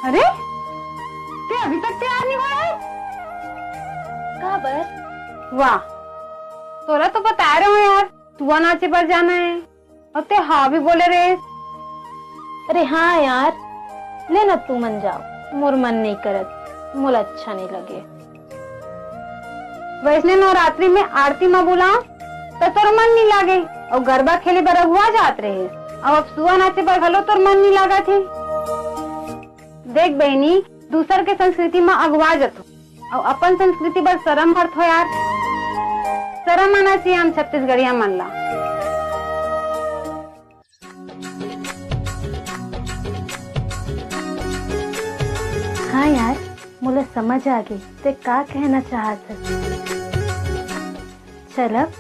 अरे ते अभी तक तैयार नहीं हुआ है? का बर? वाह, तोरा तो बता रहे हो यार, तू नाचे पर जाना है और ते हाँ भी बोले रे। अरे हाँ यार, ले ना तू मन जाओ, मोर मन नहीं करत, मोला अच्छा नहीं लगे। वैसने नवरात्रि में आरती में बुलाओ तो तोर मन नहीं लागे और गरबा खेले बर अगुआ जात रहे और अब सुआ नाचे पर घलो तोर मन नहीं लागा थे। देख बहनी, दूसर के संस्कृति में अगवा जतो और अपन संस्कृति पर शर्म करत हो यार। शर्म आना चाहिए हम छत्तीसगढ़िया मन ला। हाँ यार, मुझे समझ आ गई ते का कहना चाहत है। चल अब